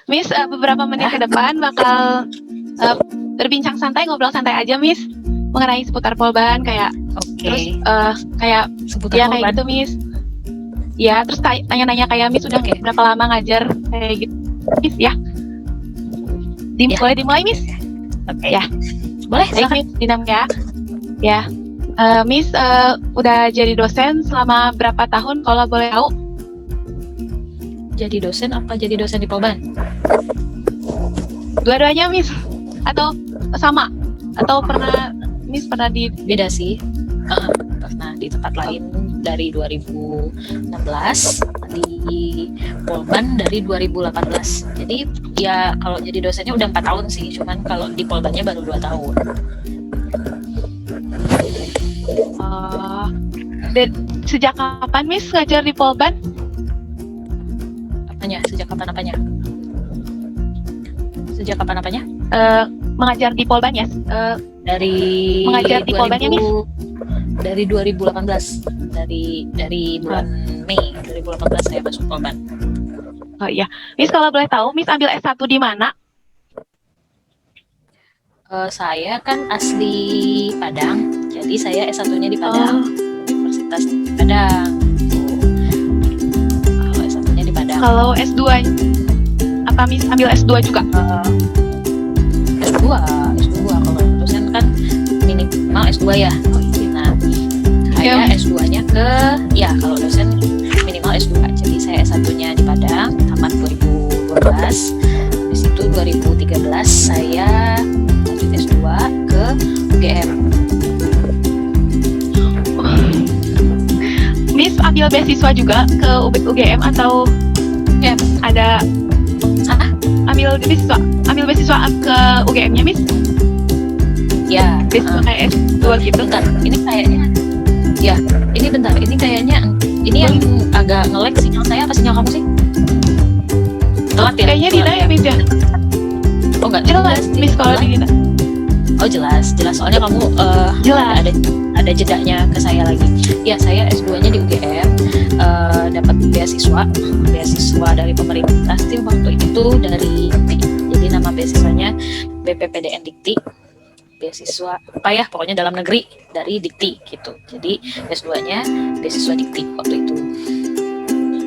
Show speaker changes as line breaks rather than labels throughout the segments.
Miss, beberapa menit ke depan bakal berbincang santai, ngobrol santai aja, Miss, mengenai seputar Polban kayak terus kayak
seputar
ya
Polban.
kayak gitu, Miss. Ya, terus tanya-nanya kayak Miss udah berapa lama ngajar kayak gitu, Miss ya. Boleh dimulai, Miss?
Ya. Boleh,
silakan. Miss Dinam ya. Ya. Miss udah jadi dosen selama berapa tahun kalau boleh tahu?
Jadi dosen apa jadi dosen di Polban?
Dua-duanya, Miss. Atau sama? Atau Miss pernah di...
Beda sih. Pernah di tempat lain dari 2016, di Polban dari 2018. Jadi ya kalau jadi dosennya udah 4 tahun sih, cuman kalau di Polbannya baru 2 tahun.
Sejak kapan Miss ngajar di Polban?
Sejak kapan apanya? Sejak kapan apanya?
Mengajar di Polban ya?
Dari
mengajar di Polban ya, Miss?
Dari 2018. Dari bulan Mei 2018 saya masuk Polban.
Oh iya. Miss, kalau boleh tahu Miss ambil S1 di mana?
Saya kan asli Padang. Jadi saya S1-nya di Padang. Universitas Padang. Kalau S1-nya di Padang.
Kalau S2 apa Miss ambil S2 juga?
S2 kalau dosen kan minimal S2 ya. Nah, saya S2-nya kalau dosen minimal S2. Jadi saya S1-nya di Padang tamat 2012. Habis itu 2013 saya lanjut S2 ke UGM.
Miss ambil beasiswa juga ke UGM atau ada ambil beasiswa ke UGM-nya, Miss?
Ya,
beasiswa kayak S2 gitu.
Bentar, ini kayaknya ini kayaknya yang agak nge-lag sinyal saya apa sinyal kamu sih? Telat ya?
Kayaknya Dina ya, Miss ya?
Oh enggak,
jelas Miss kalau di Dina.
Oh jelas, soalnya kamu
jelas.
Ada jedanya ke saya lagi. Ya, saya S2-nya di UGM, dapat beasiswa dari pemerintah sih waktu itu dari Dikti. Jadi nama beasiswanya BPPDN Dikti. Beasiswa apa ya, pokoknya dalam negeri dari Dikti gitu. Jadi S2-nya beasiswa Dikti waktu itu.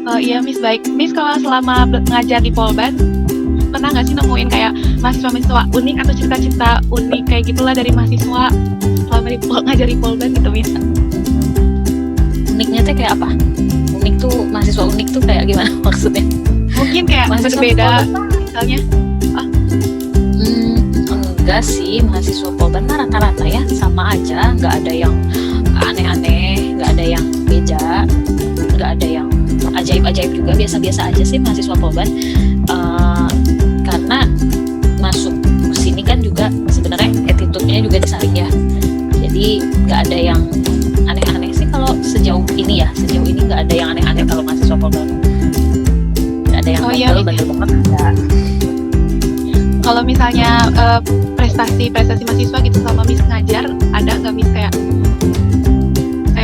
Oh iya, Miss, baik. Miss, kalau selama ngajar di Polban pernah nggak sih nemuin kayak mahasiswa-mahasiswa unik atau cerita-cerita unik kayak gitulah dari mahasiswa selama ngajar di Polban gitu, Miss?
Uniknya tuh kayak apa? Unik tuh, mahasiswa unik tuh kayak gimana maksudnya?
Mungkin kayak berbeda misalnya.
Enggak sih, mahasiswa Polban mah rata-rata ya sama aja, nggak ada yang aneh-aneh, nggak ada yang beda, nggak ada yang ajaib-ajaib juga, biasa-biasa aja sih mahasiswa Polban. Karena masuk ke sini kan juga sebenarnya attitude-nya juga disaring ya, jadi nggak ada yang aneh-aneh sih kalau sejauh ini nggak ada yang aneh-aneh kalau mahasiswa Polban. Nggak ada yang bandel banget enggak.
Kalau misalnya prestasi mahasiswa gitu sama Miss ngajar, ada nggak Miss kayak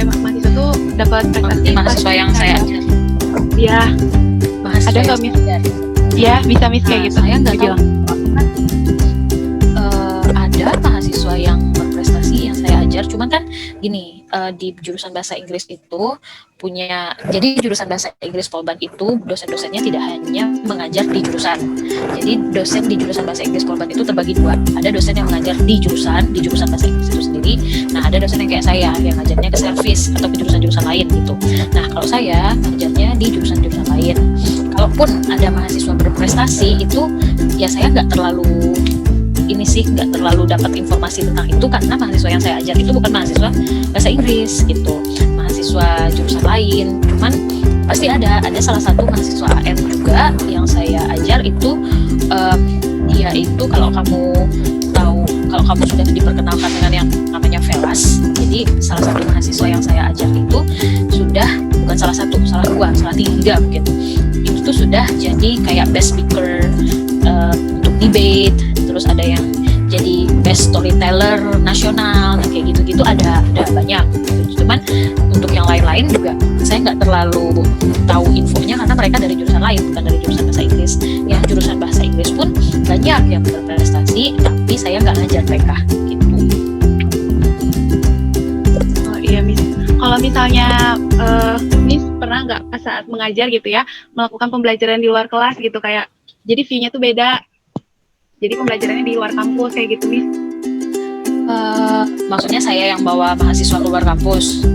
mahasiswa tuh dapat prestasi
mahasiswa yang saya ajar?
Iya. Ada nggak Miss? Iya, bisa Miss kayak gitu.
Saya nggak tahu. Ada mahasiswa yang berprestasi yang saya ajar, cuman kan gini, di jurusan bahasa Inggris itu jadi jurusan bahasa Inggris Polban itu dosen-dosennya tidak hanya mengajar di jurusan. Jadi dosen di jurusan bahasa Inggris Polban itu terbagi dua. Ada dosen yang mengajar di jurusan bahasa Inggris itu sendiri. Nah, ada dosen yang kayak saya yang ngajarnya ke service atau ke jurusan-jurusan lain gitu. Nah, kalau saya ngajarnya di jurusan-jurusan lain. Kalaupun ada mahasiswa berprestasi itu ya saya nggak terlalu dapat informasi tentang itu, karena mahasiswa yang saya ajar itu bukan mahasiswa bahasa Inggris gitu, mahasiswa jurusan lain. Cuman pasti ada salah satu mahasiswa AN juga yang saya ajar itu, dia itu kalau kamu sudah diperkenalkan dengan yang namanya Velas. Jadi salah satu mahasiswa yang saya ajar itu sudah bukan salah tiga mungkin, itu tuh sudah jadi kayak best speaker untuk debate, terus ada yang jadi best storyteller nasional, kayak gitu-gitu ada banyak. Cuman untuk yang lain-lain juga saya nggak terlalu tahu infonya karena mereka dari jurusan lain, bukan dari jurusan bahasa Inggris. Yang jurusan bahasa banyak yang berprestasi, tapi saya nggak ngajar mereka gitu.
Oh iya Miss. Kalau misalnya Miss pernah nggak pas saat mengajar gitu ya melakukan pembelajaran di luar kelas gitu kayak jadi fee-nya tuh beda. Jadi pembelajarannya di luar kampus kayak gitu Miss.
Maksudnya saya yang bawa mahasiswa keluar kampus.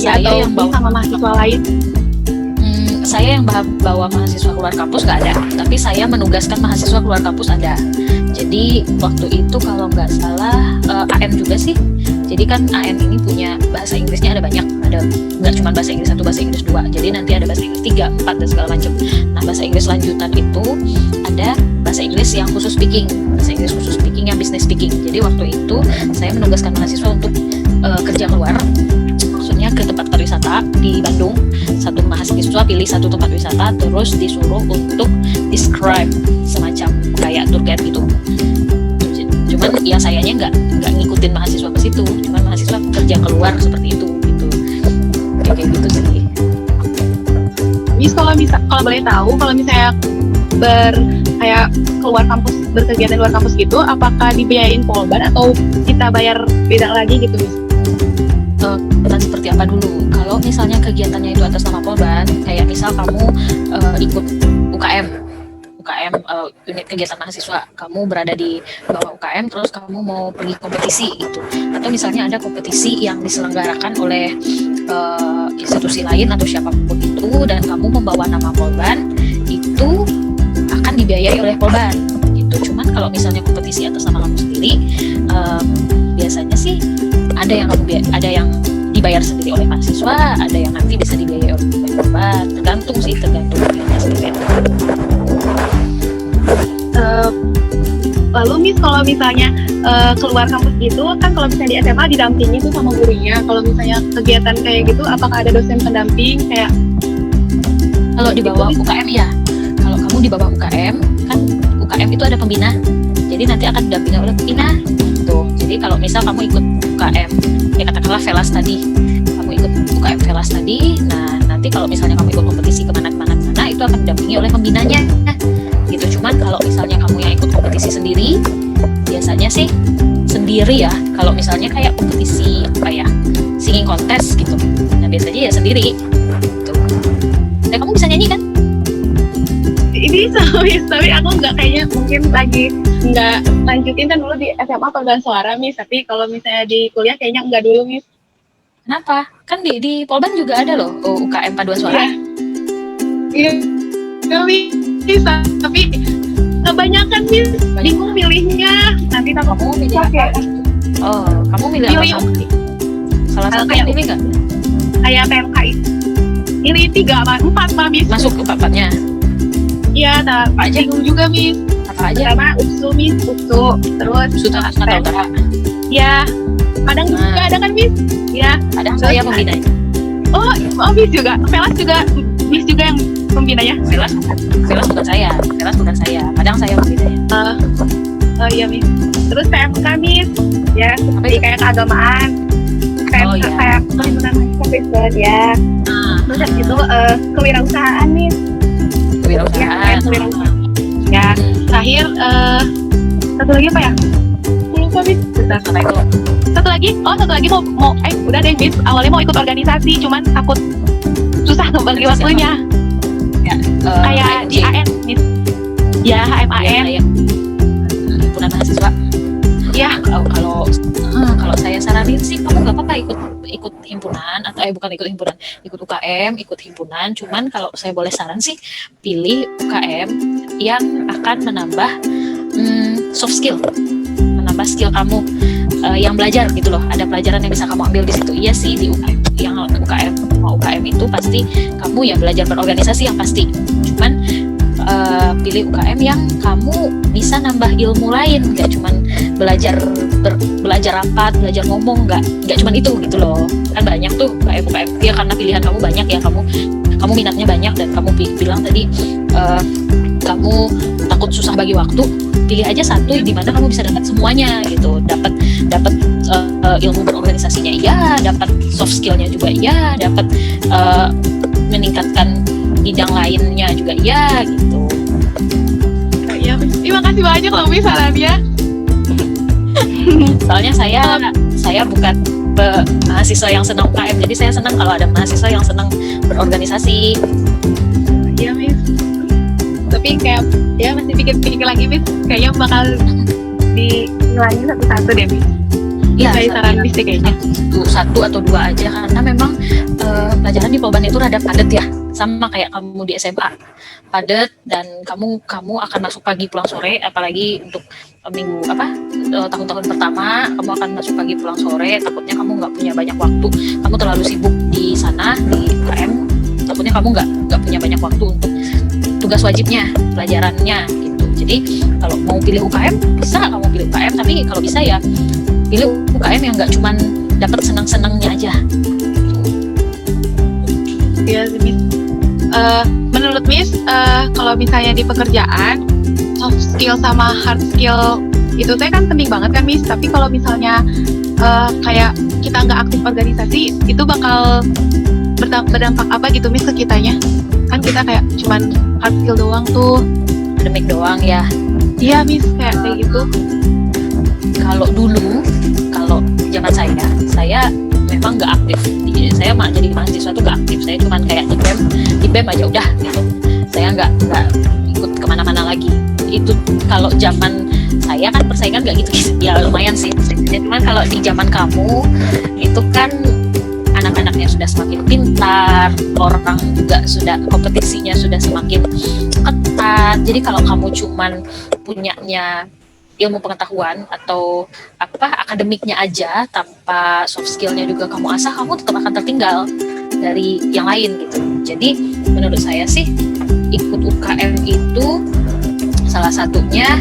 Ya,
Saya
atau
yang bawa
sama mahasiswa lain.
Saya yang bawa mahasiswa keluar kampus nggak ada, tapi saya menugaskan mahasiswa keluar kampus ada. Jadi waktu itu kalau nggak salah AN juga sih. Jadi kan AN ini punya bahasa Inggrisnya ada banyak, ada nggak cuma bahasa Inggris 1, bahasa Inggris 2. Jadi nanti ada bahasa Inggris 3, 4 dan segala macam. Nah bahasa Inggris lanjutan itu ada bahasa Inggris yang khusus speaking, bahasa Inggris khusus speaking yang business speaking. Jadi waktu itu saya menugaskan mahasiswa untuk kerja keluar. Maksudnya ke tempat wisata di Bandung, satu mahasiswa pilih satu tempat wisata terus disuruh untuk describe semacam kayak tour guide gitu. Cuman ya sayanya nggak ngikutin mahasiswa ke situ, cuman mahasiswa kerja keluar seperti itu gitu. Kayak gitu sih.
Miss kalau boleh tahu kalau misalnya kayak keluar kampus berkegiatan luar kampus gitu apakah dibiayain Polban atau kita bayar beda lagi gitu Miss?
Dan seperti apa dulu? Kalau misalnya kegiatannya itu atas nama Polban, kayak misal kamu ikut UKM, unit kegiatan mahasiswa, kamu berada di bawah UKM, terus kamu mau pergi kompetisi gitu, atau misalnya ada kompetisi yang diselenggarakan oleh institusi lain atau siapapun itu, dan kamu membawa nama Polban, itu akan dibiayai oleh Polban gitu. Cuman kalau misalnya kompetisi atas nama kamu sendiri, biasanya sih ada yang dibayar sendiri oleh mahasiswa, ada yang nanti bisa dibiayai oleh Polban, tergantung unitnya sendiri.
Lalu Miss kalau misalnya keluar kampus gitu kan kalau misalnya di SMA didampingi tuh sama gurunya. Kalau misalnya kegiatan kayak gitu apakah ada dosen pendamping kayak?
Kalau di bawah UKM ya. Kalau kamu di bawah UKM kan UKM itu ada pembina. Jadi nanti akan didampingi oleh pembina gitu. Jadi kalau misal kamu ikut UKM, ya katakanlah Velas tadi, kamu ikut UKM Velas tadi, nah nanti kalau misalnya kamu ikut kompetisi kemana-mana itu akan didampingi oleh pembinanya gitu. Cuman kalau misalnya kamu yang ikut kompetisi sendiri, biasanya sih sendiri ya. Kalau misalnya kayak kompetisi singing contest gitu, nah biasanya ya sendiri gitu. Dan kamu bisa nyanyi kan?
Ini tapi aku nggak kayaknya mungkin lagi nggak lanjutin kan dulu di SMA paduan suara Miss, tapi kalau misalnya di kuliah kayaknya nggak dulu Miss.
Kenapa? Kan di Polban juga ada loh UKM paduan suara.
Iya, Miss, tapi kebanyakan Miss bingung milihnya. Nanti kamu
milih apa? Oh, kamu milih apa? Salah satu yang pilih nggak?
Kayak PMK ini 3, 4 Miss.
Masuk ke 4-4-nya.
Iya, bingung juga Miss.
Apa aja?
Pertama UPSU Miss, UPSU, terus
Sumatera Utara.
Ya, Padang juga ada kan Miss? Ya,
Padang saya pembinanya.
Oh Miss juga, Velas juga Miss juga yang pembinanya.
Velas bukan saya, Padang saya pembinanya.
Oh iya Miss. Terus PMK Miss, ya seperti kayak keagamaan, PMK kayak perhimpunan mahasiswa Kristen ya. Terus habis itu kewirausahaan Miss.
Kewirausahaan.
Ya, terakhir satu lagi apa ya? Lupa Miss. Satu lagi mau udah deh Miss. Awalnya mau ikut organisasi, cuman takut susah ngebagi waktunya.
Ya,
kayak di AN Miss. Ya, HMAN.
Himpunan mahasiswa. Ya, kalau saya saranin sih kamu nggak apa-apa ikut himpunan atau bukan ikut himpunan, ikut UKM, ikut himpunan. Cuman kalau saya boleh saran sih pilih UKM yang akan menambah soft skill, menambah skill kamu yang belajar gitu loh. Ada pelajaran yang bisa kamu ambil di situ. Iya sih di UKM itu pasti kamu ya belajar berorganisasi yang pasti. Cuman pilih UKM yang kamu bisa nambah ilmu lain, nggak cuman belajar rapat, belajar ngomong, nggak cuman itu gitu loh. Kan banyak tuh UKM ya, karena pilihan kamu banyak ya, kamu minatnya banyak dan kamu bilang tadi kamu takut susah bagi waktu. Pilih aja satu di mana kamu bisa dapat semuanya gitu, dapat ilmu berorganisasinya iya, dapat soft skillnya juga iya, dapat meningkatkan bidang lainnya juga iya gitu.
Iya Terima kasih banyak loh Miss sarannya.
Soalnya saya bukan mahasiswa yang senang UKM, jadi saya senang kalau ada mahasiswa yang senang berorganisasi.
Iya Miss. Tapi kayak ya masih pikir-pikir lagi Miss, kayaknya bakal diulangi satu-satu deh Miss.
Iya,
Saya saran Miss deh kayaknya.
Satu atau dua aja, karena memang pelajaran di Polban itu rada padat ya, sama kayak kamu di SMA, padat, dan kamu akan masuk pagi pulang sore, apalagi untuk tahun-tahun pertama kamu akan masuk pagi pulang sore, takutnya kamu nggak punya banyak waktu, kamu terlalu sibuk di sana di UKM, takutnya kamu nggak punya banyak waktu untuk tugas wajibnya, pelajarannya gitu. Jadi kalau mau pilih UKM bisa kamu pilih UKM, tapi kalau bisa ya pilih UKM yang nggak cuman dapat senang-senangnya aja.
Iya sih Miss. Menurut Miss, kalau misalnya di pekerjaan soft skill sama hard skill itu teh kan penting banget kan Miss. Tapi kalau misalnya kayak kita nggak aktif organisasi, itu bakal berdampak apa gitu Miss ke kitanya? Kan kita kayak cuman hard skill doang tuh,
Akademik doang ya.
iya Miss, kayak gitu.
Kalau dulu, kalau zaman saya memang nggak aktif. Saya jadi mahasiswa tuh nggak aktif. Saya cuma kayak di BEM aja udah gitu. Saya nggak ikut kemana-mana lagi. Itu kalau zaman saya kan persaingan nggak gitu. Ya lumayan sih. Cuman kalau di zaman kamu itu kan anak-anaknya sudah semakin pintar, orang juga sudah kompetisinya sudah semakin ketat. Jadi kalau kamu cuman punyanya ilmu pengetahuan atau akademiknya aja tanpa soft skillnya juga kamu asah, kamu tetap akan tertinggal dari yang lain gitu. Jadi menurut saya sih ikut UKM itu salah satunya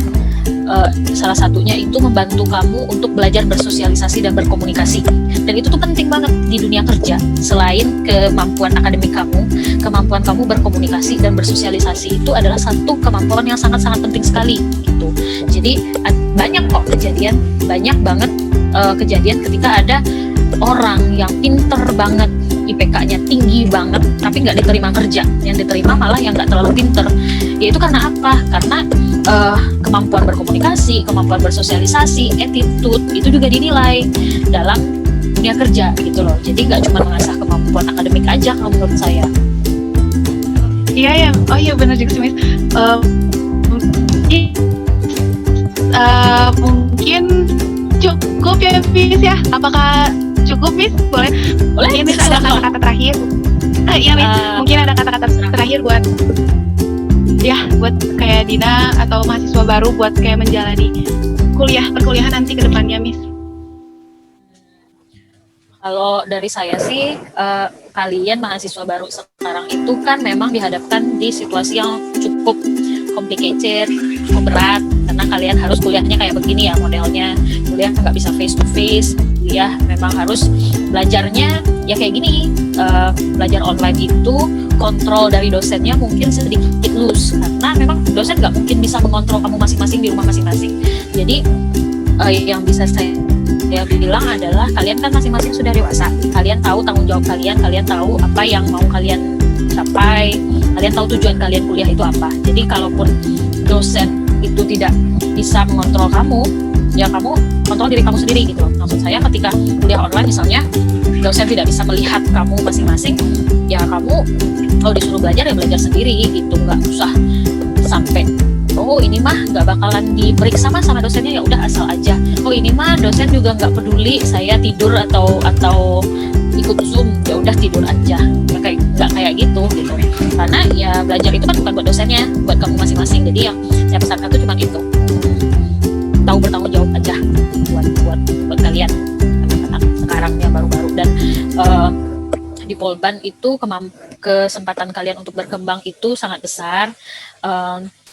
itu membantu kamu untuk belajar bersosialisasi dan berkomunikasi, dan itu tuh penting banget di dunia kerja. Selain kemampuan akademik kamu, kemampuan kamu berkomunikasi dan bersosialisasi itu adalah satu kemampuan yang sangat-sangat penting sekali gitu. Jadi banyak banget kejadian ketika ada orang yang pinter banget, IPK-nya tinggi banget, tapi nggak diterima kerja. Yang diterima malah yang nggak terlalu pinter. Yaitu karena apa? Karena kemampuan berkomunikasi, kemampuan bersosialisasi, attitude itu juga dinilai dalam dunia kerja gitu loh. Jadi nggak cuma mengasah kemampuan akademik aja kalau menurut saya.
Iya ya, oh iya benar juga sih Miss. Mungkin cukup ya Miss ya. Apakah cukup Miss? Boleh Miss ada kata-kata terakhir? Iya Miss, mungkin ada kata-kata terakhir buat kayak Dina atau mahasiswa baru buat kayak menjalani perkuliahan nanti ke depannya Miss.
Kalau dari saya sih, kalian mahasiswa baru sekarang itu kan memang dihadapkan di situasi yang cukup complicated, cukup berat, karena kalian harus kuliahnya kayak begini ya modelnya. Kuliah nggak bisa face to face, kuliah memang harus belajarnya ya kayak gini. Belajar online itu kontrol dari dosennya mungkin sedikit loose, karena memang dosen nggak mungkin bisa mengontrol kamu masing-masing di rumah masing-masing. Jadi yang bisa saya bilang adalah kalian kan masing-masing sudah dewasa, kalian tahu tanggung jawab kalian tahu apa yang mau kalian capai, kalian tahu tujuan kalian kuliah itu apa. Jadi kalaupun dosen itu tidak bisa mengontrol kamu, ya kamu kontrol diri kamu sendiri gitu. Maksud saya ketika kuliah online misalnya, dosen tidak bisa melihat kamu masing-masing, ya kamu kalau disuruh belajar ya belajar sendiri gitu, nggak usah sampai ini mah nggak bakalan diperiksa sama dosennya, ya udah asal aja. Ini mah dosen juga nggak peduli saya tidur atau ikut Zoom, ya udah tidur aja. Nggak kayak gitu. Karena ya belajar itu kan bukan buat dosennya, buat kamu masing-masing. Jadi yang saya pesankan itu cuma itu, tahu bertanggung jawab aja buat kalian anak-anak sekarang yang baru-baru. Dan di Polban itu kesempatan kalian untuk berkembang itu sangat besar.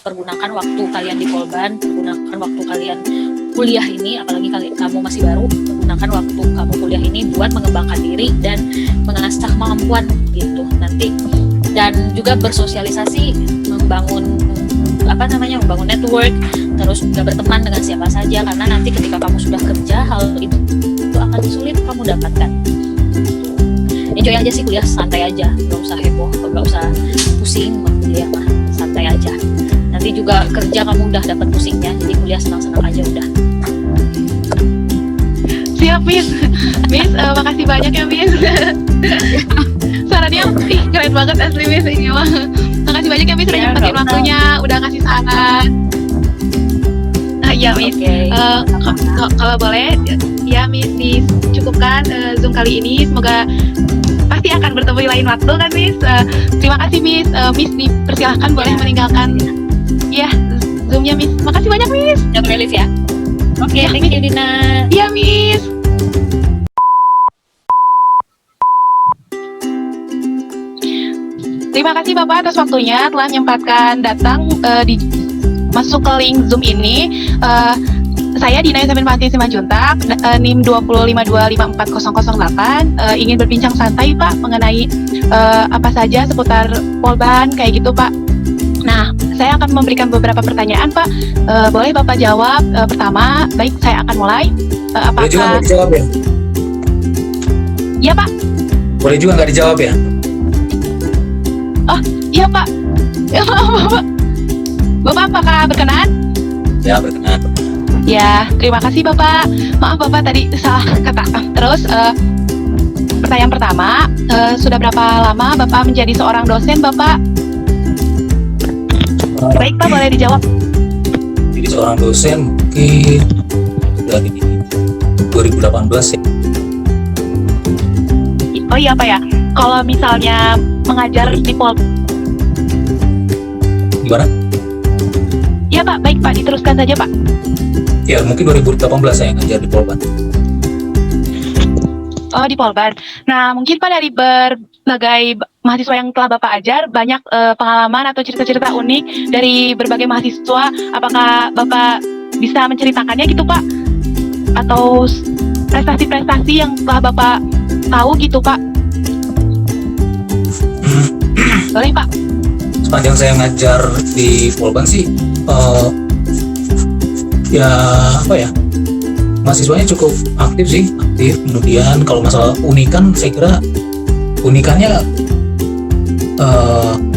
Pergunakan waktu kalian di Polban, pergunakan waktu kalian kuliah ini, apalagi kamu masih baru, pergunakan waktu kamu kuliah ini buat mengembangkan diri dan mengasah kemampuan gitu nanti, dan juga bersosialisasi, membangun network, terus juga berteman dengan siapa saja, karena nanti ketika kamu sudah kerja hal itu akan sulit kamu dapatkan. Enjoy aja sih kuliah, santai aja, nggak usah heboh, nggak usah pusing kuliah mah, santai aja. Nanti juga kerja kamu udah dapat pusingnya, jadi kuliah senang-senang aja udah.
Siap, Miss. Miss, makasih banyak ya, Miss. Sarannya keren banget asli, Miss. Ini mah. Makasih banyak ya, Miss, udah nyempetin waktunya, udah ngasih saran. Ya, Miss. Kalau boleh, ya, Miss, dicukupkan Zoom kali ini. Semoga pasti akan bertemu di lain waktu kan, Miss. Terima kasih, Miss. Miss dipersilahkan boleh meninggalkan ya Zoom-nya, Miss. Makasih banyak, Miss.
Udah boleh live ya. Oke, thank you Dina.
Iya, Miss. Terima kasih Bapak atas waktunya telah menyempatkan datang masuk ke link Zoom ini. Saya Dina Yasamin Pati Simanjuntak, NIM 255254008, ingin berbincang santai Pak mengenai apa saja seputar Polban kayak gitu Pak. Nah, saya akan memberikan beberapa pertanyaan Pak. Boleh Bapak jawab? Pertama, baik saya akan mulai.
Boleh juga nggak dijawab ya?
Iya Pak.
Boleh juga nggak dijawab ya?
Oh, iya Pak. Ya, Bapak. Bapak apakah berkenan?
Ya, berkenan.
Ya, terima kasih Bapak. Maaf Bapak tadi salah kata. Terus pertanyaan pertama, sudah berapa lama Bapak menjadi seorang dosen Bapak? Baik Pak, boleh dijawab.
Jadi seorang dosen mungkin dari 2018 ya.
Oh iya Pak ya, kalau misalnya mengajar di
Gimana?
Iya Pak, baik Pak, diteruskan saja Pak.
Ya, mungkin 2018 saya ngajar di Polban.
Oh, di Polban. Nah, mungkin Pak dari berbagai mahasiswa yang telah Bapak ajar, banyak pengalaman atau cerita-cerita unik dari berbagai mahasiswa. Apakah Bapak bisa menceritakannya gitu Pak? Atau prestasi-prestasi yang telah Bapak tahu gitu Pak? Boleh Pak?
Sepanjang saya ngajar di Polban sih, ya apa ya, mahasiswanya cukup aktif sih, aktif. Kemudian kalau masalah unikan, saya kira unikannya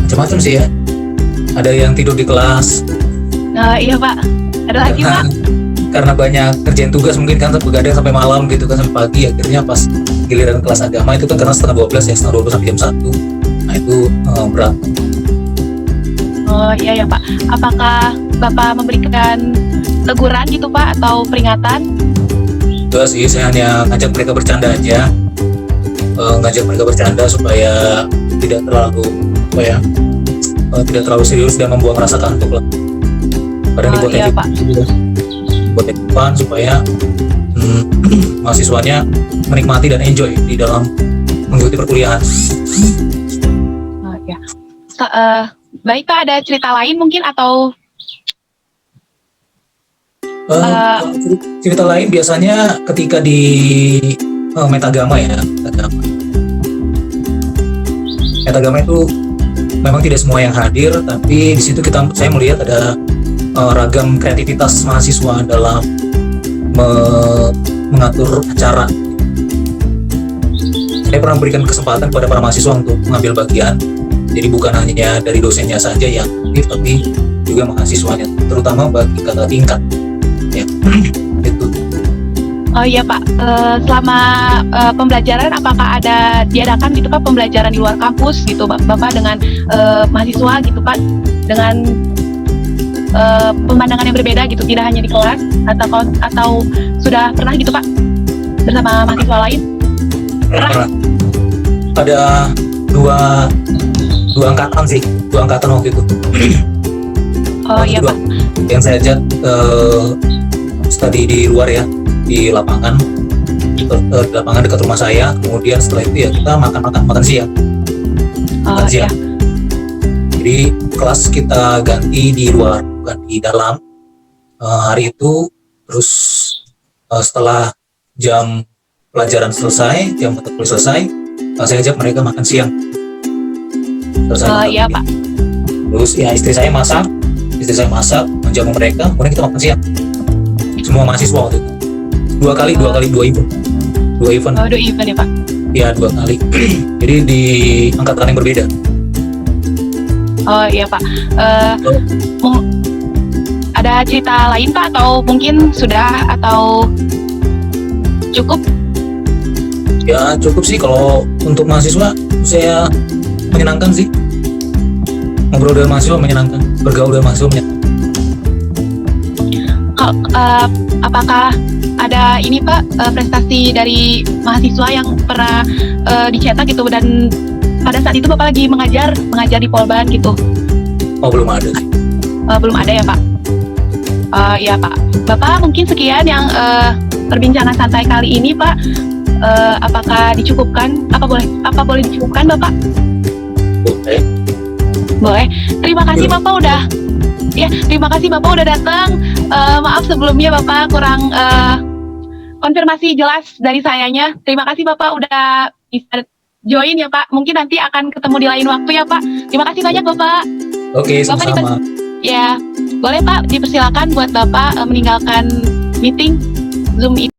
macam-macam sih ya. Ada yang tidur di kelas.
Iya Pak. Ada lagi Pak?
Karena banyak kerjaan tugas mungkin kan begadang sampai malam gitu kan, sampai pagi. Akhirnya pas giliran kelas agama itu kan karena setengah 12 ya, setengah 12 sampai jam 1. Nah itu berat.
Oh iya ya Pak. Apakah Bapak memberikan teguran gitu Pak atau peringatan?
Enggak sih, saya hanya ngajak mereka bercanda aja. Ngajak mereka bercanda supaya tidak terlalu tidak terlalu serius dan membuang rasa kantuk lah. Kadang dibuat
iya, Pak.
buat depan supaya mahasiswanya menikmati dan enjoy di dalam mengikuti perkuliahan.
Oh ya. Baik Pak, ada cerita lain mungkin atau
cerita lain biasanya ketika di metagama ya, metagama itu memang tidak semua yang hadir, tapi di situ saya melihat ada ragam kreativitas mahasiswa dalam mengatur acara. Saya pernah memberikan kesempatan kepada para mahasiswa untuk mengambil bagian, jadi bukan hanya dari dosennya saja yang aktif, tapi juga mahasiswanya, terutama bagi kata tingkat. Ya, itu.
Oh iya Pak, selama pembelajaran apakah ada diadakan gitu Pak pembelajaran di luar kampus gitu Bapak dengan mahasiswa gitu Pak, dengan pemandangan yang berbeda gitu, tidak hanya di kelas atau sudah pernah gitu Pak bersama mahasiswa lain?
Pernah. Ada dua angkatan sih, dua angkatan waktu itu.
Oh iya Pak.
Yang saya ajak studi di luar ya, di lapangan dekat rumah saya. Kemudian setelah itu ya kita makan siang. Makan siang.
Iya.
Jadi kelas kita ganti di luar, bukan di dalam. Hari itu terus setelah jam pelajaran selesai, jam mata kuliah selesai, saya ajak mereka makan siang.
Iya Pak.
Terus ya istri saya masak, menjamu mereka, kemudian kita makan siang. Semua mahasiswa waktu itu. Dua event. Dua event
ya Pak.
Ya, 2 kali. Jadi di angkatan yang berbeda.
Oh iya Pak. Mau- ada cerita lain Pak atau mungkin sudah atau cukup?
Ya cukup sih kalau untuk mahasiswa, saya menyenangkan sih. Ngobrol dengan mahasiswa menyenangkan, bergaul dengan mahasiswa menyenangkan.
Apakah ada ini Pak prestasi dari mahasiswa yang pernah dicetak gitu dan pada saat itu Bapak lagi mengajar di Polban gitu?
Oh belum ada sih.
Belum ada ya Pak? Ya Pak. Bapak mungkin sekian yang perbincangan santai kali ini Pak. Apakah dicukupkan? Apa boleh dicukupkan Bapak?
Boleh.
Boleh. Terima kasih Bapak udah. Ya, terima kasih Bapak udah datang. Maaf sebelumnya Bapak kurang konfirmasi jelas dari sayanya. Terima kasih Bapak udah bisa join ya Pak. Mungkin nanti akan ketemu di lain waktu ya Pak. Terima kasih banyak Bapak.
Oke,
Bapak
sama-sama.
Ya, boleh Pak dipersilakan buat Bapak meninggalkan meeting Zoom ini.